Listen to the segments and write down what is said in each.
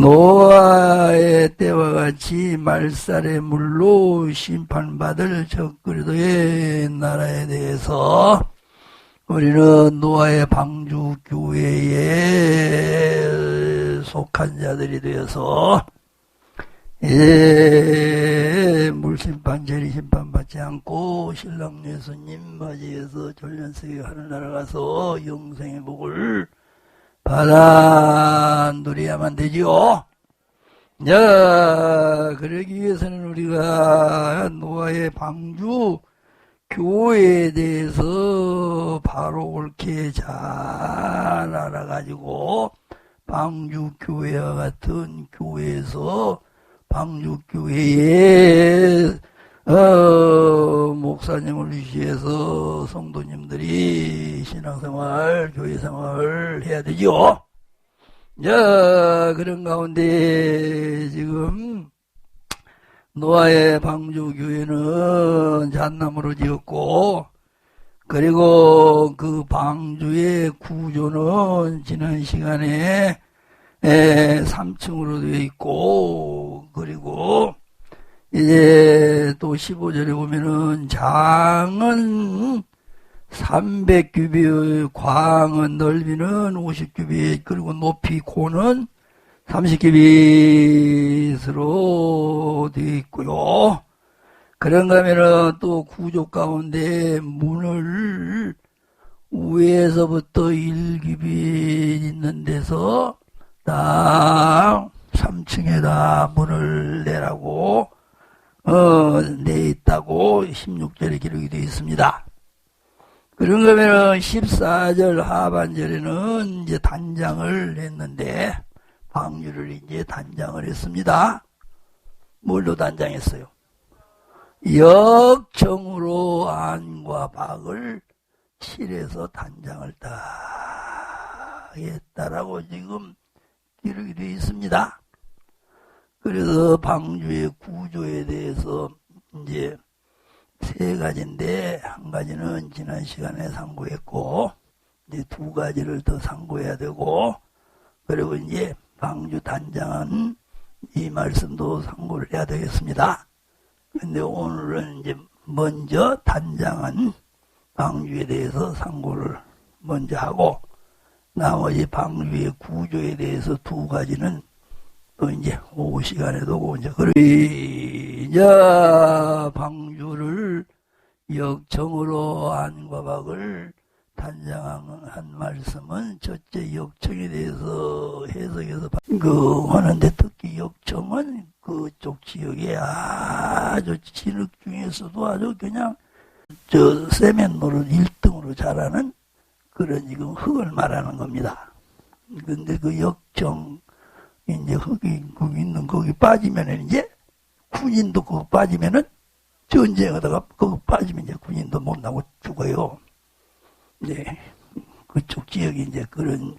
노아의 때와 같이 말살의 물로 심판받을 적그리스도의 나라에 대해서 우리는 노아의 방주교회에 속한 자들이 되어서 이제 물심판, 재리심판 받지 않고 신랑 예수님 맞이해서 전련세계 하늘나라 가서 영생의 복을 받아 누려야만 되지요. 자, 그러기 위해서는 우리가 노아의 방주 교회에 대해서 바로 옳게 잘 알아가지고 방주교회와 같은 교회에서 방주교회에 목사님을 위시해서 성도님들이 신앙생활, 교회생활 해야 되죠. 자, 그런 가운데 지금 노아의 방주교회는 잣나무로 지었고, 그리고 그 방주의 구조는 지난 시간에 3층으로 되어 있고, 그리고 이제 또 15절에 보면은 장은 300규빗, 광은 넓이는 50규빗, 그리고 높이 고는 30규빗으로 되어 있고요. 그런가 하면은 또 구조 가운데 문을 위에서부터 1규빗 있는 데서 딱 3층에다 문을 내라고 내 있다고 16절에 기록이 되어 있습니다. 그런가 하면은 14절 하반절에는 이제 단장을 했는데 방주를 이제 단장을 했습니다. 뭘로 단장했어요? 역청으로 안과 박을 칠해서 단장을 딱 했다라고 지금 기록이 되어 있습니다. 그래서 방주의 구조에 대해서 이제 세 가지인데 한 가지는 지난 시간에 상고했고 이제 두 가지를 더 상고해야 되고 그리고 이제 방주 단장은 이 말씀도 상고를 해야 되겠습니다. 근데 오늘은 이제 먼저 단장한 방주에 대해서 상고를 먼저 하고 나머지 방주의 구조에 대해서 두 가지는 또 이제 오후 시간에도 이제 이제 방주를 역청으로 안과 박을 단장한 말씀은 첫째 역청에 대해서 해석해서 하는데 특히 역청은 그쪽 지역에 아주 진흙 중에서도 아주 그냥 세면 노릇 1등으로 잘하는 그런 지금 흙을 말하는 겁니다. 근데 그 역청 이제 흙이 거기 있는 거기 빠지면은 이제 군인도 그거 빠지면은 전쟁하다가 그거 빠지면 이제 군인도 못 나고 죽어요. 이제 그쪽 지역이 이제 그런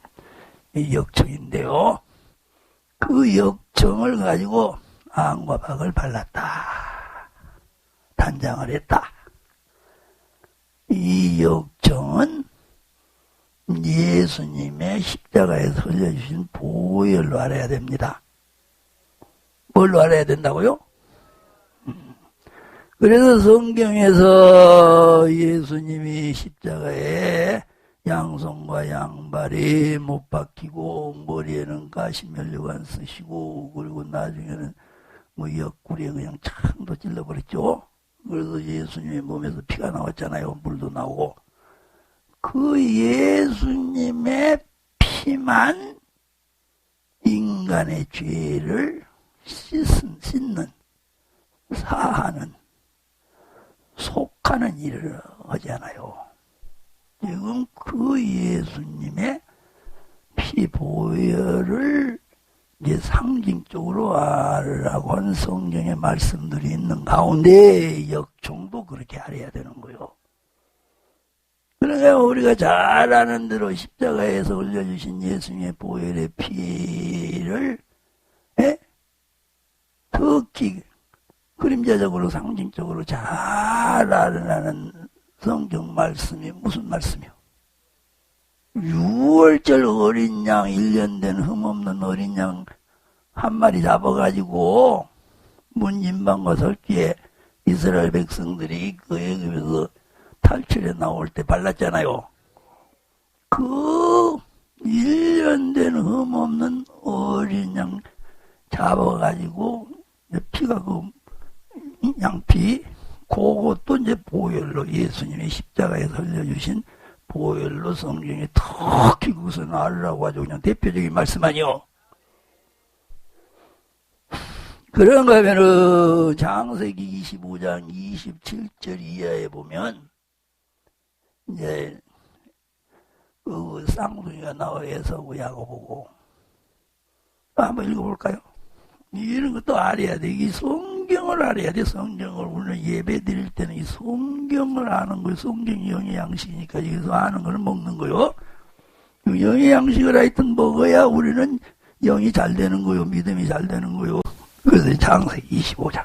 역청인데요. 그 역청을 가지고 안과 박을 발랐다. 단장을 했다. 이 역청은 예수님의 십자가에서 흘려주신 보혈로 알아야 됩니다. 뭘로 알아야 된다고요? 그래서 성경에서 예수님이 십자가에 양손과 양발이 못 박히고 머리에는 가시면류관 쓰시고 그리고 나중에는 옆구리에 그냥 창도 찔러버렸죠. 그래서 예수님의 몸에서 피가 나왔잖아요. 물도 나오고. 그 예수님의 피만 인간의 죄를 씻는, 사하는, 속하는 일을 하잖아요. 지금 그 예수님의 피 보혈을 이제 상징적으로 알라고 하는 성경의 말씀들이 있는 가운데 역청도 그렇게 알아야 되는 거예요. 그러니까 우리가 잘 아는 대로 십자가에서 흘려주신 예수님의 보혈의 피를 특히 그림자적으로 상징적으로 잘 알아내는 성경 말씀이 무슨 말씀이요? 6월절 어린 양 1년 된 흠없는 어린 양 한 마리 잡아가지고 문진방과 설기에 이스라엘 백성들이 그 애굽에서 탈출해 나올 때 발랐잖아요. 그 1년 된 흠없는 어린 양 잡아가지고 피가 그 양피 그것도 이제 보혈로 예수님이 십자가에 살려주신 보혈로 성경에 특히 그것을 알으라고 아주 그냥 대표적인 말씀 아니요. 그런가 하면은 창세기 25장 27절 이하에 보면 이제 그 쌍둥이가 나와 에서고 야고보고 한번 읽어볼까요? 이런 것도 알아야 돼. 이 성경을 알아야 돼. 성경을 우리는 예배 드릴 때는 이 성경을 아는 거예요. 성경이 영의 양식이니까 여기서 아는 걸 먹는 거요. 영의 양식을 하여튼 먹어야 우리는 영이 잘 되는 거요. 믿음이 잘 되는 거요. 그래서 창세기 25장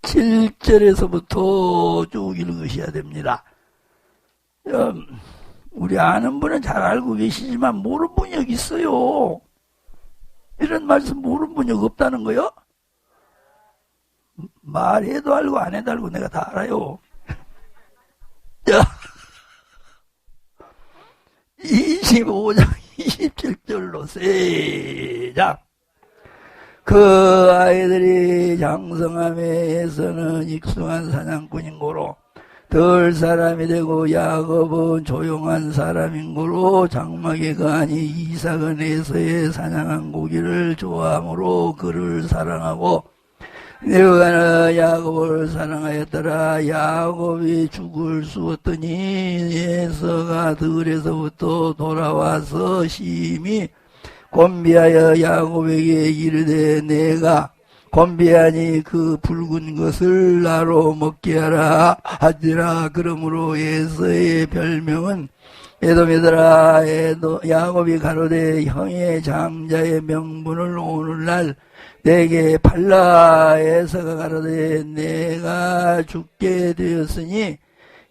27절에서부터 쭉 읽으셔야 됩니다. 우리 아는 분은 잘 알고 계시지만 모르는 분이 여기 있어요. 이런 말씀 모르는 분이 없다는 거요? 말해도 알고 안 해도 알고 내가 다 알아요. 25장 27절로 시작. 그 아이들이 장성함에서는 익숙한 사냥꾼인 고로 덜 사람이 되고 야곱은 조용한 사람인 고로 장막에 거하니 이삭은 에서의 사냥한 고기를 좋아하므로 그를 사랑하고 레아는 야곱을 사랑하였더라. 야곱이 죽을 쑤었더니 에서가 들에서부터 돌아와서 심히 곤비하여 야곱에게 이르되 내가 곤비하니 그 붉은 것을 나로 먹게 하라 하지라. 그러므로 에서의 별명은 에돔이더라. 야곱이 가로되 형의 장자의 명분을 오늘날 내게 팔라. 에서가 가로되 내가 죽게 되었으니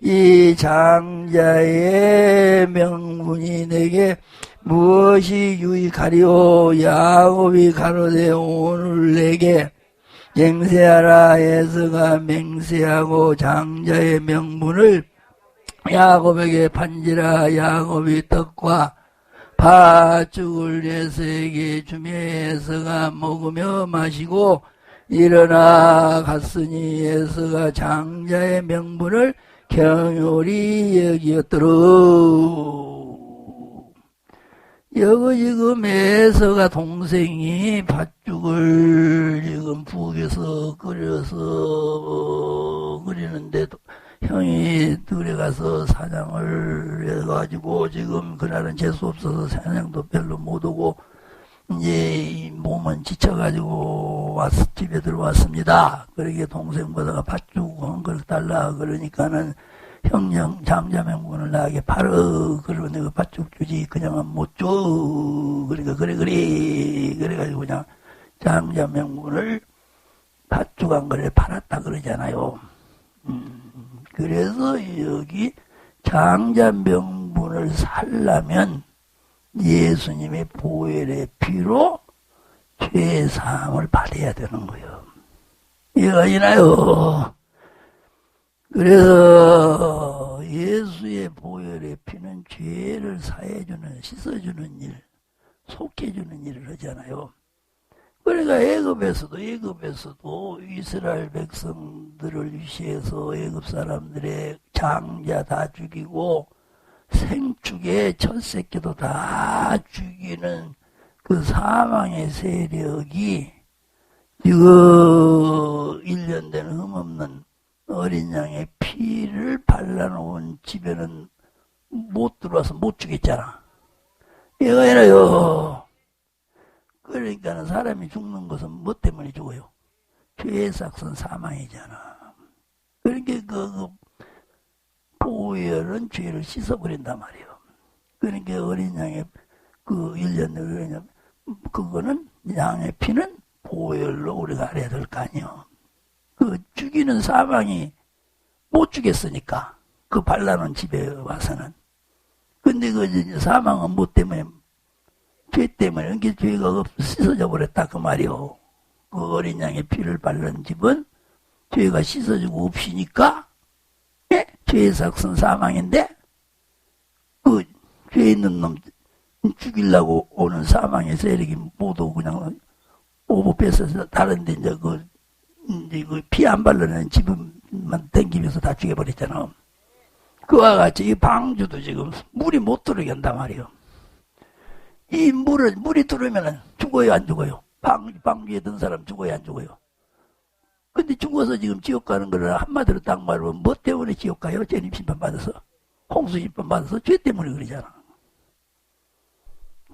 이 장자의 명분이 내게 무엇이 유익하리오. 야곱이 가로되 오늘 내게 맹세하라. 에서가 맹세하고 장자의 명분을 야곱에게 판지라. 야곱이 떡과 팥죽을 에서에게 주며 에서가 먹으며 마시고 일어나 갔으니 에서가 장자의 명분을 경홀히 여기었더라. 여기 지금 에서가 동생이 팥죽을 지금 부엌에서 끓여서 끓이는데 형이 들에 가서 사냥을 해가지고 지금 그날은 재수 없어서 사냥도 별로 못 오고 이제 몸은 지쳐가지고 집에 들어왔습니다. 그러게 동생 보다가 팥죽 한 그릇 달라 그러니까는 형령 장자 명분을 나에게 팔어. 그러면 내가 팥죽 주지 그냥은 못 줘. 그러니까 그래가지고 그냥 장자 명분을 팥죽 한 그릇 팔았다 그러잖아요. 그래서 여기 장자 명분을 살려면 예수님의 보혈의 피로 죄 사함을 받아야 되는 거예요. 이해가 되나요? 그래서 예수의 보혈의 피는 죄를 사해주는, 씻어주는 일, 속해주는 일을 하잖아요. 그러니까 애굽에서도 이스라엘 백성들을 위시해서 애굽 사람들의 장자 다 죽이고 생축에 첫 새끼도 다 죽이는 그 사망의 세력이 이거 1년 된 흠없는 어린 양의 피를 발라놓은 집에는 못 들어와서 못 죽였잖아. 이거 아니라요. 그러니까는 사람이 죽는 것은 뭐 때문에 죽어요? 죄의 삭은 사망이잖아. 그러니까 그 보혈은 죄를 씻어버린단 말이에요. 그러니까 어린 양의 그 1년 된 그거는 양의 피는 보혈로 우리가 알아야 될 거 아니에요. 그 죽이는 사망이 못 죽였으니까 그 발라놓은 집에 와서는 근데 그 사망은 뭐 때문에? 죄 때문에. 이게 죄가 씻어져 버렸다 그 말이요. 그 어린 양의 피를 바른 집은 죄가 씻어지고 없으니까 예? 죄의 삭은 사망인데 그 죄 있는 놈 죽이려고 오는 사망의 세력이 모두 그냥 오버 뺏어서 다른데 이제 그 피 안 바르는 집은만 댕기면서 다 죽여버렸잖아. 그와 같이 이 방주도 지금 물이 못 들어오게 한단 말이에요. 이 물이 들어오면은 죽어요, 안 죽어요? 방주에 든 사람 죽어요, 안 죽어요? 근데 죽어서 지금 지옥 가는 거를 한마디로 딱 말하면 뭐 때문에 지옥 가요? 죄님 심판 받아서. 홍수 심판 받아서 죄 때문에 그러잖아.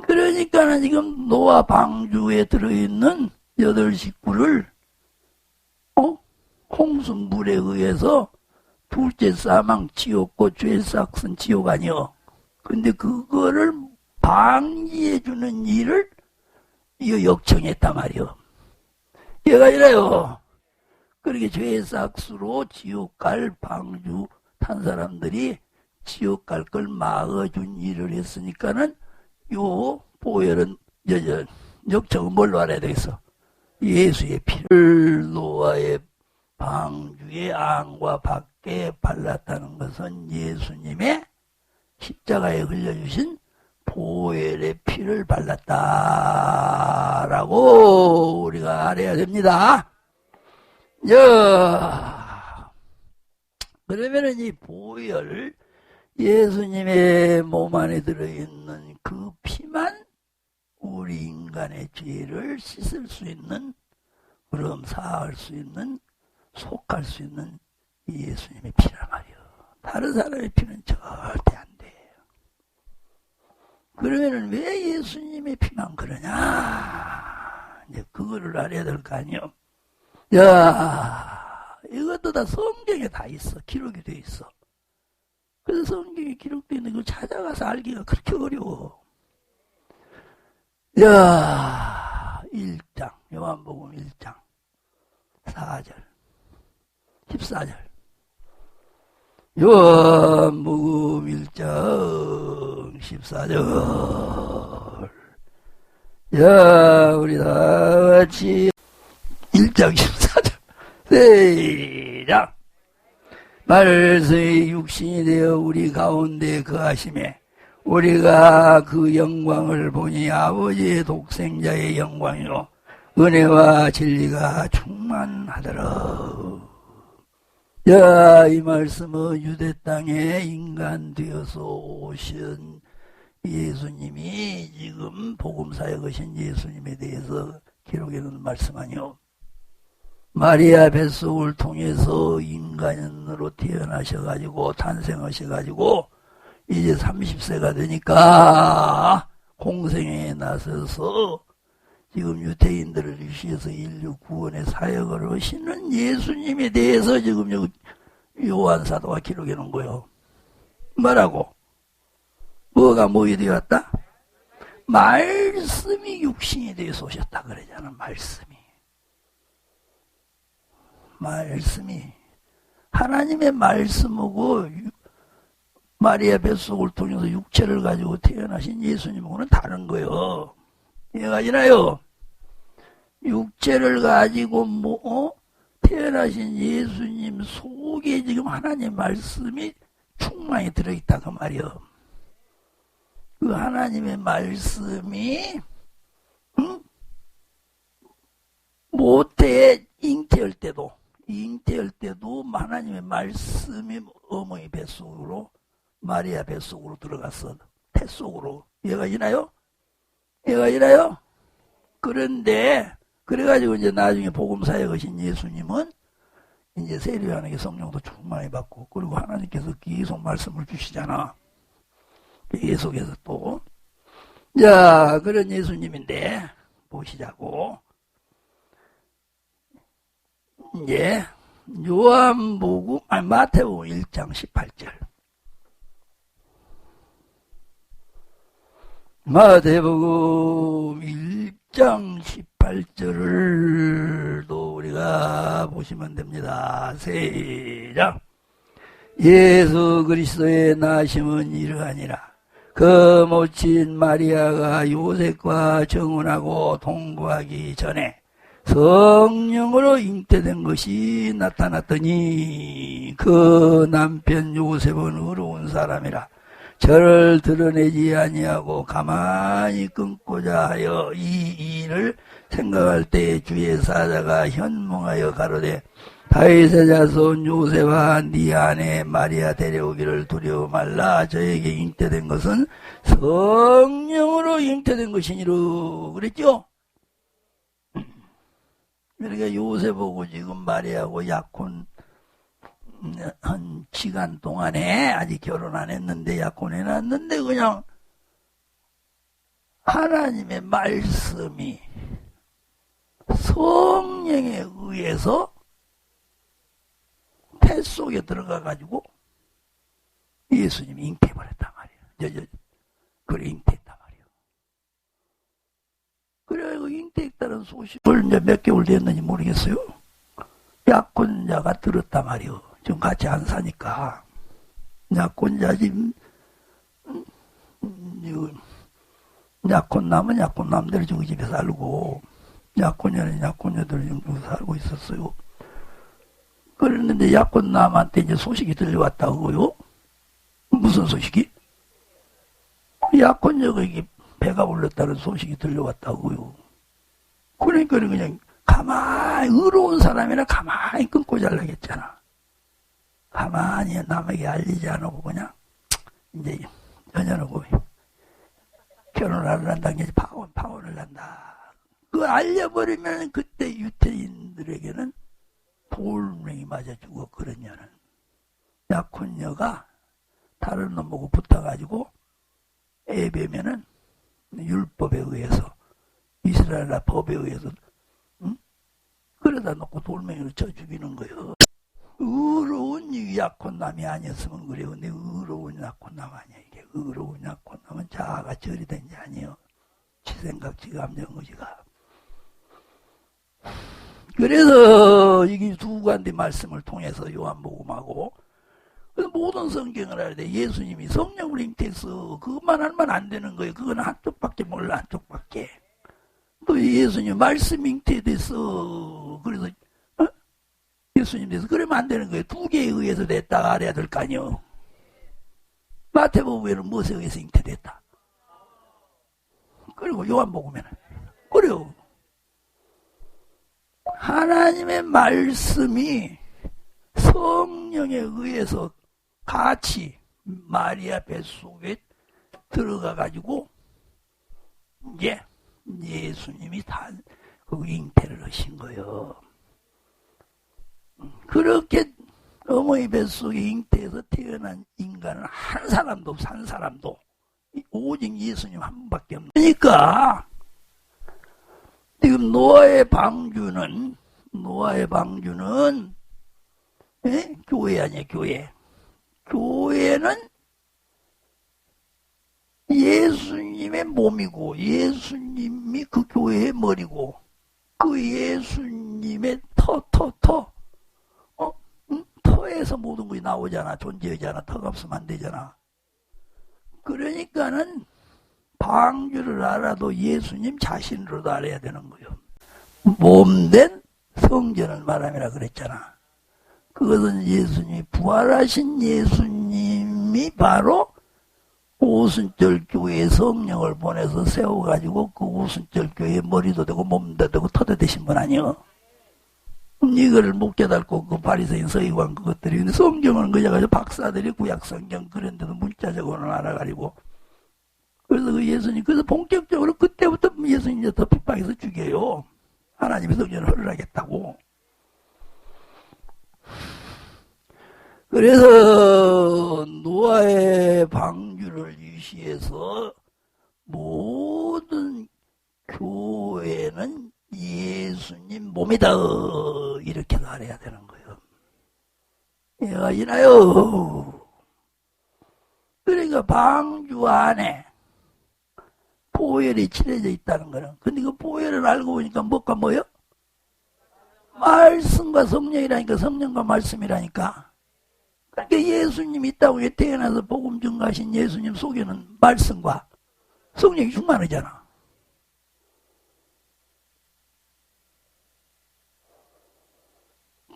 그러니까는 지금 노아 방주에 들어있는 8식구를 홍수물에 의해서 둘째 사망 지옥고 죄 삭은 지옥 아니요. 근데 그거를 방지해주는 일을 역청했단 말이요. 얘가 이래요. 그렇게 죄 삭수로 지옥 갈 방주 탄 사람들이 지옥 갈 걸 막아준 일을 했으니까는 요 보혈은 역청은 뭘로 알아야 되겠어? 예수의 피를 노아의 방주의 안과 밖에 발랐다는 것은 예수님의 십자가에 흘려주신 보혈의 피를 발랐다라고 우리가 알아야 됩니다. 그러면은 이 보혈, 예수님의 몸 안에 들어있는 그 피만 우리 인간의 죄를 씻을 수 있는, 그럼 사할 수 있는, 속할 수 있는 예수님의 피란 말이요. 다른 사람의 피는 절대 안 돼. 그러면은 왜 예수님의 피만 그러냐? 이제 그거를 알아야 될 거 아니요. 이것도 다 성경에 다 있어. 기록이 돼 있어. 그래서 성경에 기록되어 있는 걸 찾아가서 알기가 그렇게 어려워. 1장, 요한복음 1장, 4절, 14절. 요한복음 1장, 14절. 우리 다 같이 1장 14절. 시작. 말씀이 육신이 되어 우리 가운데 거하심에 우리가 그 영광을 보니 아버지의 독생자의 영광이요 은혜와 진리가 충만하더라. 이 말씀은 유대 땅에 인간 되어서 오신 예수님이 지금 복음사에 거신 예수님에 대해서 기록해 놓은 말씀 아니요. 마리아 뱃속을 통해서 인간으로 태어나셔가지고 탄생하셔가지고 이제 30세가 되니까 공생에 나서서 지금 유태인들을 위시해서 인류 구원의 사역을 하시는 예수님에 대해서 지금 요한 사도가 기록해 놓은 거예요. 뭐라고? 뭐가 뭐에 되었다? 말씀이 육신이 되어서 오셨다 그러잖아. 말씀이 하나님의 말씀하고 마리아 뱃속을 통해서 육체를 가지고 태어나신 예수님하고는 다른 거예요. 얘가 아니라요. 육체를 가지고 태어나신 예수님 속에 지금 하나님의 말씀이 충만히 들어있다 그 말이요. 그 하나님의 말씀이 모태에 잉태할 때도 하나님의 말씀이 어머니 뱃속으로 마리아 뱃속으로 들어갔어. 태 속으로. 얘가 이나요? 그런데 그래가지고 이제 나중에 복음사에 거신 예수님은 이제 세례요한에게 성령도 충만히 받고 그리고 하나님께서 계속 말씀을 주시잖아. 계속해서 또 그런 예수님인데 보시자고. 이제 마태복음 1장 18절. 마태복음 1장 18절을 또 우리가 보시면 됩니다. 시작. 예수 그리스도의 나심은 이러하니라. 그 모친 마리아가 요셉과 정혼하고 동거하기 전에 성령으로 잉태된 것이 나타났더니 그 남편 요셉은 의로운 사람이라 저를 드러내지 아니하고 가만히 끊고자 하여 이 일을 생각할 때 주의 사자가 현몽하여 가로되 다윗의 자손 요셉아 네 아내 마리아 데려오기를 두려워 말라. 저에게 잉태된 것은 성령으로 잉태된 것이니라 그랬죠. 그러니까 요셉하고 지금 마리아하고 약혼 한 시간 동안에 아직 결혼 안 했는데 약혼해놨는데 그냥 하나님의 말씀이 성령에 의해서 태 속에 들어가가지고 예수님이 잉태해버렸단 말이에요. 그래 잉태했단 말이에요. 그래가지고 잉태했다는 소식을 이제 몇 개월 됐는지 모르겠어요. 약혼자가 들었단 말이에요. 지금 같이 안 사니까. 약혼자 지금 약혼남은 약혼남대로 저기 집에 살고 약혼녀는 약혼녀대로 좀 살고 있었어요. 그랬는데 약혼남한테 이제 소식이 들려왔다고요. 무슨 소식이? 약혼녀가 이게 배가 불렀다는 소식이 들려왔다고요. 그러니까 그냥 가만히 의로운 사람이라 가만히 끊고 잘라겠잖아. 가만히 남에게 알리지 않고 그냥 이제 연연하고 결혼을 한다는 게 파혼을 한다. 그걸 알려버리면 그때 유태인들에게는 돌멩이 맞아 죽어. 그런 년은 약혼녀가 다른 놈하고 붙어가지고 애 배면은 율법에 의해서 이스라엘 법에 의해서 그러다 놓고 돌멩이로 쳐 죽이는 거예요. 의로운 약혼남이 아니었으면 그래요. 근데 의로운 약혼남 아니야. 이게 의로운 약혼남은 자아가 절이 된 게 아니에요. 지생각 지감정의지가. 그래서 이게 두 관대 말씀을 통해서 요한복음하고 모든 성경을 알 때 예수님이 성령을 잉태해서 그것만 하면 안 되는 거예요. 그건 한쪽밖에 몰라. 한쪽밖에. 또 예수님 말씀 잉태돼서 그래서 예수님 돼서 그러면 안 되는 거예요. 두 개에 의해서 됐다 알아야 될 거 아니에요. 마태복음에는 무엇에 의해서 잉태됐다. 그리고 요한복음에는 그래요. 하나님의 말씀이 성령에 의해서 같이 마리아 뱃속에 들어가가지고 이제 예수님이 그 잉태를 하신 거예요. 그렇게 어머니 뱃속에 잉태해서 태어난 인간은 한 사람도 없어. 한 사람도. 오직 예수님 한 분밖에 없는. 그러니까 지금 노아의 방주는 교회 아니야. 교회는 예수님의 몸이고 예수님이 그 교회의 머리고 그 예수님의 터에서 모든 것이 나오잖아. 존재하잖아. 터가 없으면 안 되잖아. 그러니까는 방주를 알아도 예수님 자신으로도 알아야 되는 거예요. 몸된 성전을 말함이라 그랬잖아. 그것은 예수님이 부활하신 예수님이 바로 오순절 교회에 성령을 보내서 세워가지고 그 오순절 교회의 머리도 되고 몸도 되고 터도 되신 분 아니요. 이거를 못 깨닫고 그 바리새인 서기관 그것들이 근데 성경은 그저 가지고 박사들이 구약 성경 그런 데도 문자적으로는 알아가지고 그래서 그 예수님 그래서 본격적으로 그때부터 예수님 이제 더 핍박해서 죽여요. 하나님의 성전을 허물하겠다고. 그래서 노아의 방주를 유시해서 모든 교회는 예수님 몸이다 이렇게 말해야 되는 거예요. 이해가 되나요? 그러니까 방주 안에 보혈이 칠해져 있다는 거는 근데 그 보혈을 알고 보니까 뭐가 뭐요? 말씀과 성령이라니까 성령과 말씀이라니까 그러니까 예수님이 이 땅에 태어나서 복음 전가하신 예수님 속에는 말씀과 성령이 충만하잖아.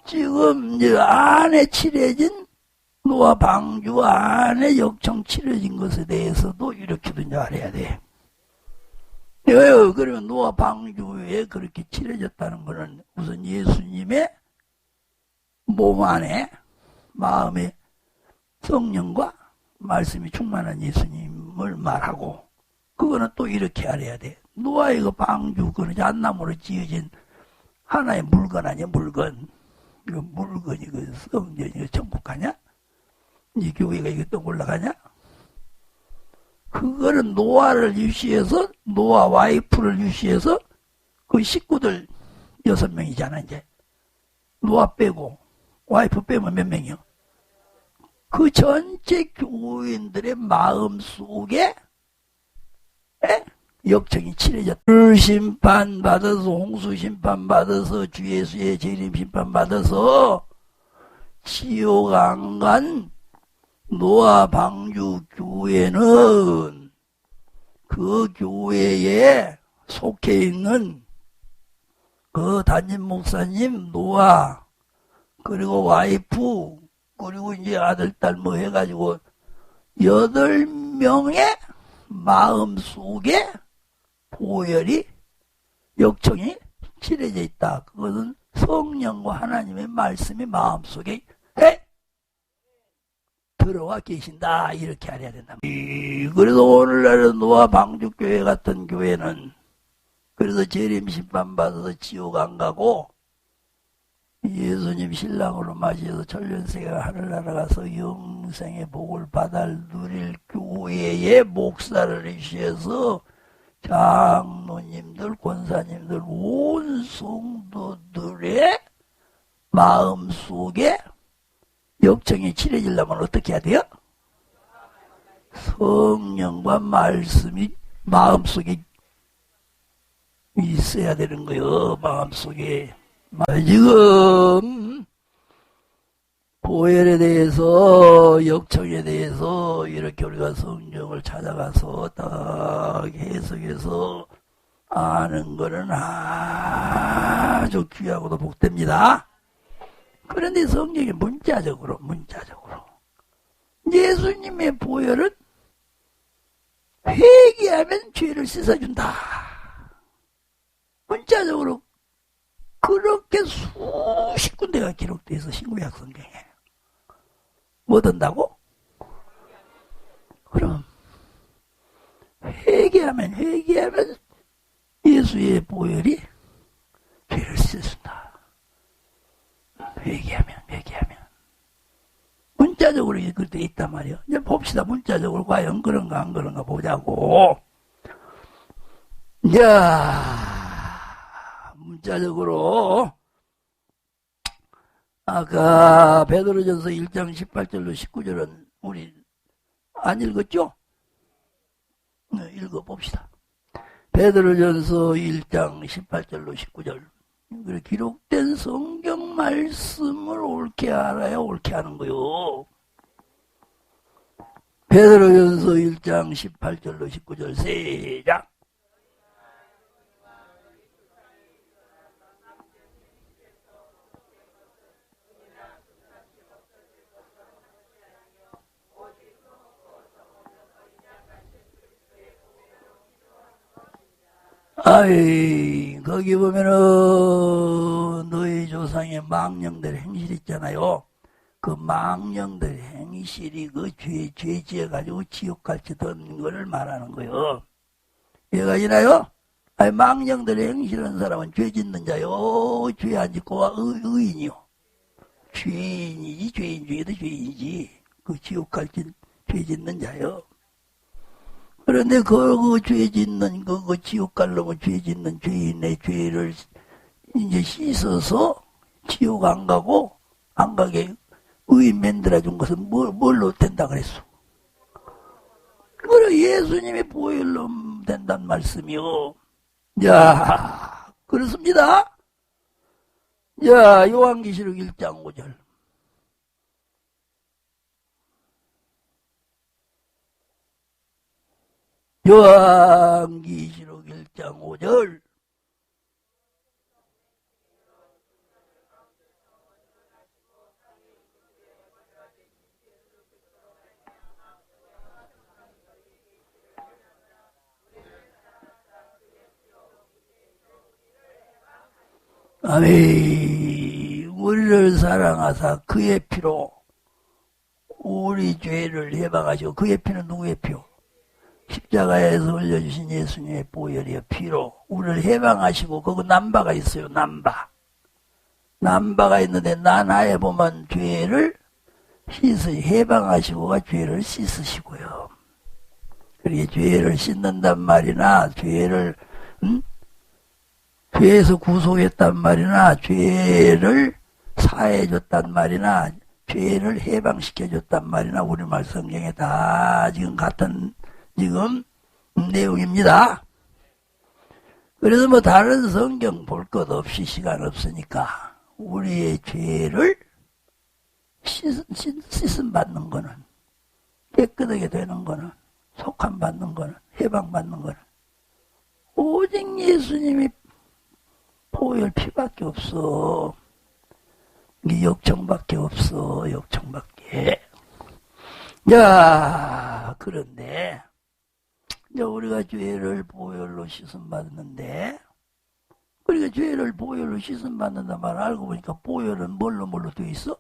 지금 이제 안에 칠해진 노아 방주 안에 역청 칠해진 것에 대해서도 이렇게도 이제 알아야 돼. 왜요? 그러면 노아 방주에 그렇게 칠해졌다는 것은 우선 예수님의 몸 안에 마음에 성령과 말씀이 충만한 예수님을 말하고, 그거는 또 이렇게 알아야 돼. 노아의 그 방주, 그는 잣나무로 지어진 하나의 물건 아니야, 물건. 이거 물건이 그 성전이 천국 가냐? 이 교회가 이거 또 올라가냐? 그거는 노아를 유시해서, 노아 와이프를 유시해서 그 식구들 6명이잖아, 이제. 노아 빼고, 와이프 빼면 몇 명이요? 그 전체 교인들의 마음 속에 역청이 칠해졌다. 심판 받아서, 홍수 심판 받아서, 주 예수의 재림 심판 받아서 지옥 안 간 노아 방주 교회는 그 교회에 속해 있는 그 담임 목사님, 노아, 그리고 와이프, 그리고 이제 아들, 딸 뭐 해가지고 8명의 마음 속에 보혈이, 역청이 칠해져 있다. 그것은 성령과 하나님의 말씀이 마음 속에 들어와 계신다. 이렇게 알아야 된다. 그래서 오늘날은 노아 방주교회 같은 교회는 그래서 재림 심판 받아서 지옥 안 가고 예수님 신랑으로 맞이해서 천년세계가 하늘나라 가서 영생의 복을 누릴 교회의 목사를 위시해서 장로님들, 권사님들, 온 성도들의 마음 속에 역청이 칠해지려면 어떻게 해야 돼요? 성령과 말씀이 마음속에 있어야 되는 거예요. 마음속에. 지금 보혈에 대해서, 역청에 대해서 이렇게 우리가 성경을 찾아가서 딱 해석해서 아는 거는 아주 귀하고도 복됩니다. 그런데 성경이 문자적으로 예수님의 보혈은 회개하면 죄를 씻어준다. 문자적으로 그렇게 수십 군데가 기록돼서 신구약 성경에. 뭐 든다고? 그럼 회개하면 예수의 보혈이 죄를 씻어준다. 회개하면 문자적으로 그렇게 있단 말이에요. 이제 봅시다. 문자적으로 과연 그런가 안 그런가 보자고. 자, 문자적으로 아까 베드로전서 1장 18절로 19절은 우리 안 읽었죠? 읽어봅시다. 베드로전서 1장 18절로 19절. 그래, 기록된 성경 말씀을 옳게 알아야 옳게 하는 거요. 베드로전서 1장 18절로 19절 시작. 아이, 거기 보면은 너희 조상의 망령들 행실 있잖아요. 그 망령들 행실이 그 죄 지어가지고 지옥 갈치던 거를 말하는 거요. 이해가 되나요? 아니, 망령들 행실한 사람은 죄 짓는 자요. 죄 안 짓고 의인이요. 죄인이지, 죄인 중에도 죄인이지. 그 지옥 갈치 죄 짓는 자요. 그런데 그 죄 짓는, 그 지옥 가려면 죄 짓는 죄인의 죄를 이제 씻어서 지옥 안 가고, 안 가게 의인 만들어준 것은 뭘로 된다 그랬어? 그래, 예수님의 보혈로 된다는 말씀이요. 야, 그렇습니다. 야, 요한계시록 1장 5절. 요한계시록 1장 5절 아멘. 우리를 사랑하사 그의 피로 우리 죄를 해방하시고, 그의 피는 누구의 피요? 십자가에서 흘려주신 예수님의 보혈이여 피로 우리를 해방하시고, 거기 남바가 있어요. 남바가 있는데 나나에 보면 죄를 해방하시고가 죄를 씻으시고요. 그렇게 죄를 씻는단 말이나 죄에서 구속했단 말이나 죄를 사해줬단 말이나 죄를 해방시켜줬단 말이나 우리말 성경에 다 지금 같은 내용입니다. 그래서 뭐 다른 성경 볼 것 없이 시간 없으니까 우리의 죄를 씻음 받는 거는, 깨끗하게 되는 거는, 속함 받는 거는, 해방 받는 거는 오직 예수님이 보혈 피밖에 없어. 이 역청밖에 없어. 역청밖에. 야, 그런데 이제 우리가 죄를 보혈로 씻음 받는데, 그러니까 죄를 보혈로 씻음 받는다 말 알고 보니까 보혈은 뭘로 되어 있어?